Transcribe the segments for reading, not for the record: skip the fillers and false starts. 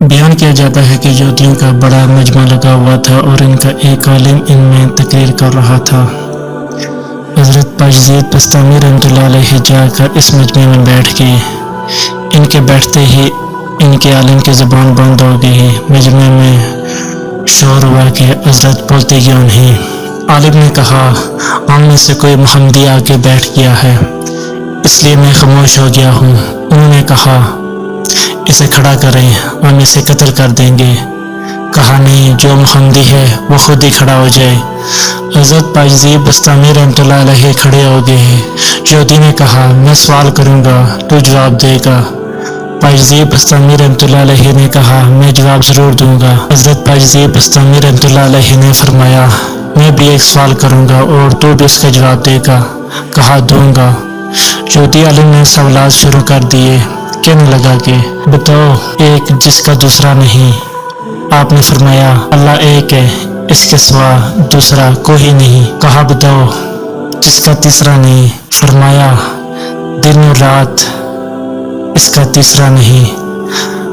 بیان کیا جاتا ہے کہ جوتیوں کا بڑا مجمع لگا ہوا تھا اور ان کا ایک عالم ان میں تقریر کر رہا تھا۔ حضرت پاکیزیت بستامی رحمۃ اللہ علیہ جا کر اس مجمع میں بیٹھ گئے۔ ان کے بیٹھتے ہی ان کے عالم کی زبان بند ہو گئی۔ مجمع میں شور ہوا کہ حضرت بولتے کیوں نہیں؟ عالم نے کہا، ہم میں سے کوئی محمدی آ کے بیٹھ گیا ہے، اس لیے میں خاموش ہو گیا ہوں۔ انہوں نے کہا، اسے کھڑا کریں، ہم اسے قتل کر دیں گے۔ کہا نہیں، جو محمدی ہے وہ خود ہی کھڑا ہو جائے۔ حضرت پاکیزیت بستامی رحمۃ اللہ علیہ کھڑے ہو گئے۔ جوتی نے کہا، میں سوال کروں گا، تو جواب دے گا۔ پاکیزیت بستامی رحمۃ اللہ علیہ نے کہا، میں جواب ضرور دوں گا۔ حضرت پاکیزیت بستامی رحمۃ اللہ علیہ نے فرمایا، میں بھی ایک سوال کروں گا اور تو بھی اس کا جواب دے گا۔ کہا، دوں گا۔ جوتی عالم نے سوالات شروع کر دیے۔ کہنے لگا کہ بتاؤ، ایک جس کا دوسرا نہیں۔ آپ نے فرمایا، اللہ ایک ہے، اس کے سوا دوسرا کوئی نہیں۔ کہا، بتاؤ، جس کا تیسرا نہیں۔ فرمایا، دن اور رات، اس کا تیسرا نہیں۔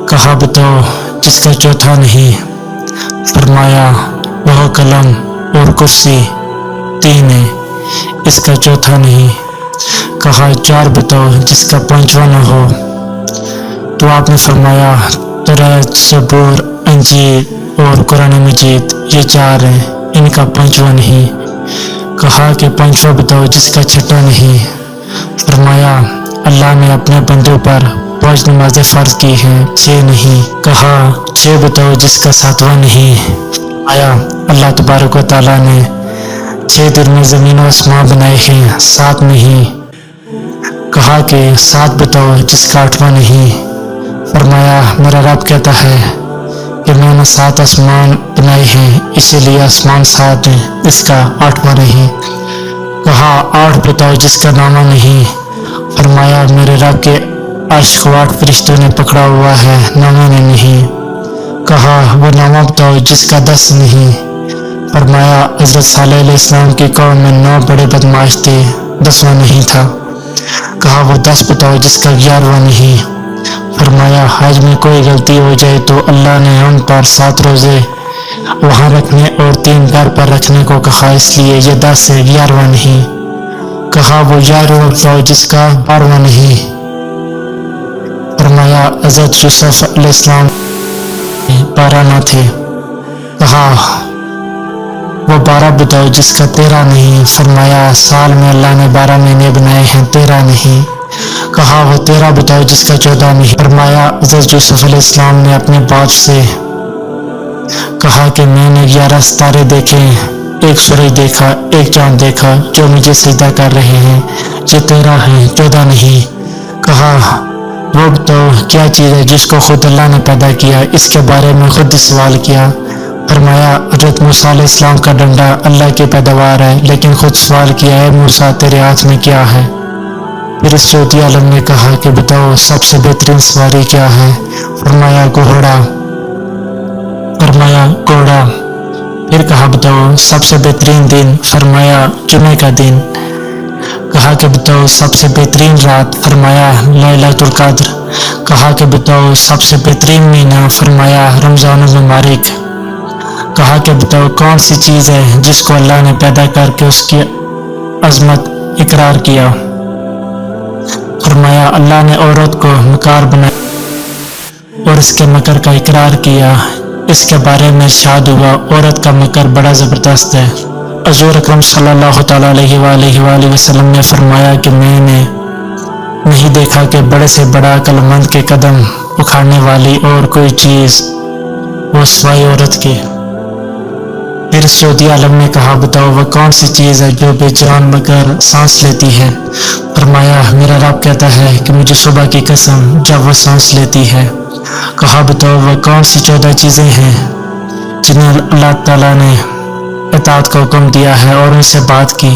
کہا، بتاؤ، جس کا چوتھا نہیں۔ فرمایا، وہ قلم اور کرسی، تین ہے، اس کا چوتھا نہیں۔ کہا، چار بتاؤ، جس کا پانچواں نہ ہو۔ تو آپ نے فرمایا، توریت، زبور، انجیل اور قرآن مجید، یہ چار ہیں، ان کا پانچواں نہیں۔ کہا کہ پانچواں بتاؤ، جس کا چھٹا نہیں۔ فرمایا، اللہ نے اپنے بندوں پر 5 نمازیں فرض کی ہیں، 6 نہیں۔ کہا، 6 بتاؤ، جس کا 7واں نہیں۔ فرمایا، اللہ تبارک و تعالیٰ نے 6 دن میں زمین و آسمان بنائے ہیں، 7 نہیں۔ کہا کہ 7 بتاؤ، جس کا 8واں نہیں۔ فرمایا، میرا رب کہتا ہے کہ میں نے 7 آسمان بنائے ہیں، اسی لیے آسمان 7 ہیں، اس کا 8واں نہیں۔ کہا، 8 بتاؤ، جس کا 9واں نہیں۔ فرمایا، میرے رب کے عرش کو 8 فرشتوں نے پکڑا ہوا ہے، 9واں نے نہیں۔ کہا، وہ 9واں بتاؤ، جس کا 10 نہیں۔ فرمایا، حضرت صالح علیہ السلام کی قوم میں 9 بڑے بدماش تھے، 10واں نہیں تھا۔ کہا، وہ 10 بتاؤ، جس کا 11واں نہیں۔ فرمایا، حج میں کوئی غلطی ہو جائے تو اللہ نے ہم پر 7 روزے وہاں رکھنے اور 3 گھر پر رکھنے کو کہا، اس لیے یہ 10 ہے، 11واں نہیں۔ کہا، وہ 11واں بتاؤ، جس کا 12واں نہیں۔ فرمایا، حضرت یوسف علیہ السلام 12 نہ تھے۔ کہا، وہ 12 بتاؤ، جس کا 13 نہیں۔ فرمایا، سال میں اللہ نے 12 مہینے بنائے ہیں، 13 نہیں۔ کہا، وہ 13 بتاؤ، جس کا 14 نہیں۔ فرمایا، حضرت یوسف علیہ السلام نے اپنے باپ سے کہا کہ میں نے 11 ستارے دیکھے، ایک سورج دیکھا، ایک چاند دیکھا، جو مجھے سجدہ کر رہے ہیں، یہ 13 ہیں، 14 نہیں۔ کہا، وہ بتاؤ، کیا چیز ہے جس کو خود اللہ نے پیدا کیا، اس کے بارے میں خود ہی سوال کیا۔ فرمایا، حضرت موسیٰ علیہ السلام کا ڈنڈا اللہ کی پیداوار ہے، لیکن خود سوال کیا ہے، موسیٰ تیرے ہاتھ میں کیا ہے؟ پھر اس جوتی عالم نے کہا کہ بتاؤ، سب سے بہترین سواری کیا ہے؟ فرمایا، گھوڑا۔ فرمایا، گھوڑا۔ پھر کہا، بتاؤ، سب سے بہترین دن؟ فرمایا، جمعے کا دن۔ کہا کہ بتاؤ، سب سے بہترین رات؟ فرمایا، لیلۃ القدر۔ کہا کہ بتاؤ، سب سے بہترین مہینہ؟ فرمایا، رمضان المبارک۔ کہا کہ بتاؤ، کون سی چیز ہے جس کو اللہ نے پیدا کر کے اس کی عظمت اقرار کیا؟ فرمایا، اللہ نے عورت کو مکار بنایا اور اس کے مکر کا اقرار کیا، اس کے بارے میں ارشاد ہوا، عورت کا مکر بڑا زبردست ہے۔ حضور اکرم صلی اللہ تعالیٰ علیہ وآلہ وسلم نے فرمایا کہ میں نے نہیں دیکھا کہ بڑے سے بڑا عقل مند کے قدم اکھاڑنے والی اور کوئی چیز وہ سوائے عورت کے۔ پھر اس جوتی عالم نے کہا، بتاؤ، وہ کون سی چیز ہے جو بے جان مگر سانس لیتی ہے؟ فرمایا، میرا رب کہتا ہے کہ مجھے صبح کی قسم جب وہ سانس لیتی ہے۔ کہا، بتاؤ، وہ کون سی 14 چیزیں ہیں جنہیں اللہ تعالیٰ نے اطاعت کا حکم دیا ہے اور ان سے بات کی؟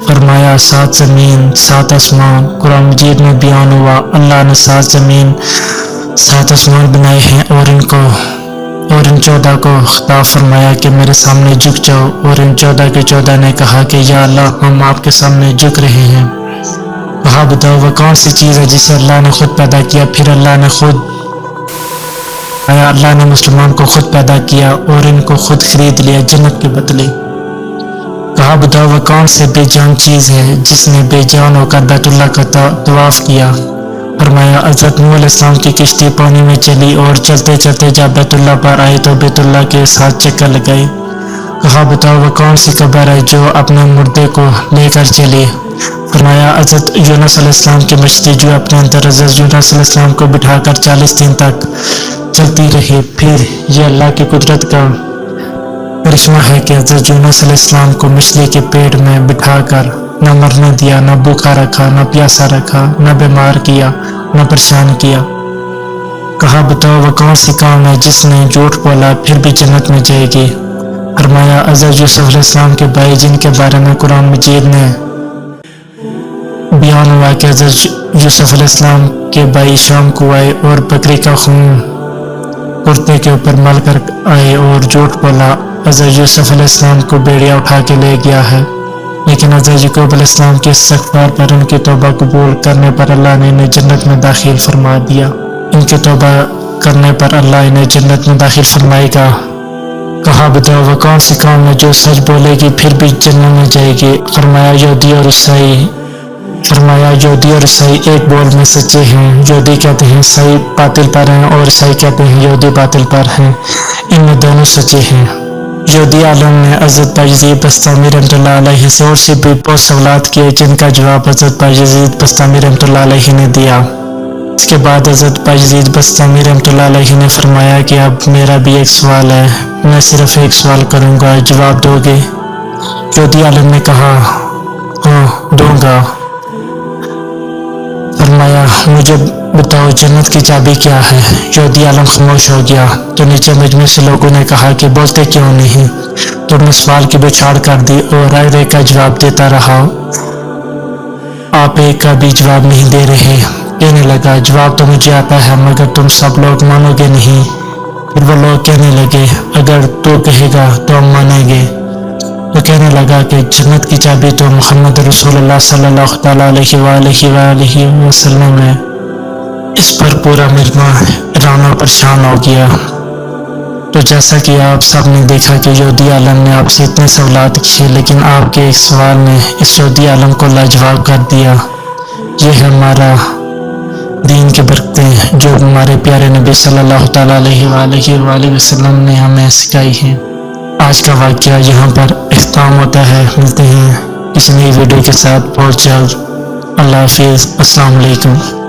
فرمایا، 7 زمین، 7 آسمان۔ قرآن مجید میں بیان ہوا، اللہ نے 7 زمین، 7 آسمان بنائے ہیں اور ان 14 کو خطاب فرمایا کہ میرے سامنے جھک جاؤ، اور ان 14 کے 14 نے کہا کہ یا اللہ، ہم آپ کے سامنے جھک رہے ہیں۔ کہا، بتاؤ، وہ کون سی چیز ہے جسے اللہ نے خود پیدا کیا؟ پھر اللہ نے خود آیا اللہ نے مسلمان کو خود پیدا کیا اور ان کو خود خرید لیا جنت کے بدلے۔ کہا بتاؤ وہ کون سے بے جان چیز ہے جس نے بے جان ہو کر بیت اللہ کا طواف کیا؟ فرمایا حضرت نوح علیہ السلام کی کشتی پانی میں چلی اور چلتے چلتے جب بیت اللہ پر آئے تو بیت اللہ کے ساتھ چکر لگائے۔ کہا بتاؤ وہ کون سی قبر ہے جو اپنے مردے کو لے کر چلے؟ فرمایا حضرت یونس علیہ السلام کی مچھلی جو اپنے اندر حضرت یونس علیہ السلام کو بٹھا کر 40 دن تک چلتی رہی۔ پھر یہ اللہ کی قدرت کا کرشمہ ہے کہ حضرت یونس علیہ السلام کو مچھلی کے پیٹ میں بٹھا کر نہ مرنے دیا، نہ بھوکا رکھا، نہ پیاسا رکھا، نہ بیمار کیا، نہ پریشان کیا۔ کہا بتاؤ وہ کون سی قوم ہے جس نے جھوٹ بولا پھر بھی جنت میں جائے گی؟ فرمایا حضرت یوسف علیہ السلام کے بھائی جن کے بارے میں قرآن مجید میں بیان ہوا کہ حضرت یوسف علیہ السلام کے بھائی شام کو آئے اور بکری کا خون کرتے کے اوپر مل کر آئے اور جھوٹ بولا۔ حضرت یوسف علیہ السلام کو بیڑیا اٹھا کے لے گیا ہے، لیکن حضرت یعقوب علیہ السلام کے استغفار پر ان کی توبہ قبول کرنے پر اللہ نے انہیں جنت میں داخل فرما دیا۔ ان کی توبہ کرنے پر اللہ انہیں جنت میں داخل فرمائے گا۔ کہا بتاؤ وہ کون سی قوم ہے جو سچ بولے گی پھر بھی جنت میں جائے گی؟ فرمایا یہودی اور عیسائی۔ فرمایا یہودی اور عیسائی ایک بول میں سچے ہیں۔ یہودی کہتے ہیں عیسائی باطل پر ہیں اور عیسائی کہتے ہیں یہودی باطل پر ہیں، ان میں دونوں سچے ہیں۔ یہودی عالم نے حضرت بایزید بستامی رحمۃ اللہ علیہ سے اور سے بھی بہت سوالات کیے جن کا جواب حضرت بایزید بستامی رحمۃ اللہ علیہ نے دیا۔ اس کے بعد حضرت بایزید بستامی رحمۃ اللہ علیہ نے فرمایا کہ اب میرا بھی ایک سوال ہے، میں صرف ایک سوال کروں گا، جواب دو گے؟ یہودی عالم نے کہا ہاں دوں گا۔ فرمایا مجھے بتاؤ جنت کی چابی کیا ہے؟ یہودی عالم خاموش ہو گیا تو نیچے مجمع سے لوگوں نے کہا کہ بولتے کیوں نہیں؟ تو نے سوال کی بچھاڑ کر دی اور ہر ایک کا جواب دیتا رہا۔ آپ ایک کا بھی جواب نہیں دے رہے۔ کہنے لگا جواب تو مجھے آتا ہے مگر تم سب لوگ مانو گے نہیں۔ پھر وہ لوگ کہنے لگے اگر تو کہے گا تو ہم مانیں گے۔ تو کہنے لگا کہ جنت کی چابی تو محمد رسول اللہ صلی اللہ تعالیٰ علیہ وآلہ وسلم ہے۔ اس پر پورا مجمع حیران و پریشان ہو گیا۔ تو جیسا کہ آپ سب نے دیکھا کہ یہودی عالم نے آپ سے اتنے سوالات کیے لیکن آپ کے ایک سوال نے اس یہودی عالم کو لاجواب کر دیا۔ یہ ہے ہمارا دین کے برکتیں جو ہمارے پیارے نبی صلی اللہ تعالیٰ علیہ وآلہ وسلم نے ہمیں سکھائی ہیں۔ آج کا واقعہ یہاں پر اختتام ہوتا ہے۔ ملتے ہیں کسی نئی ویڈیو کے ساتھ بہت جلد۔ اللہ حافظ، السلام علیکم۔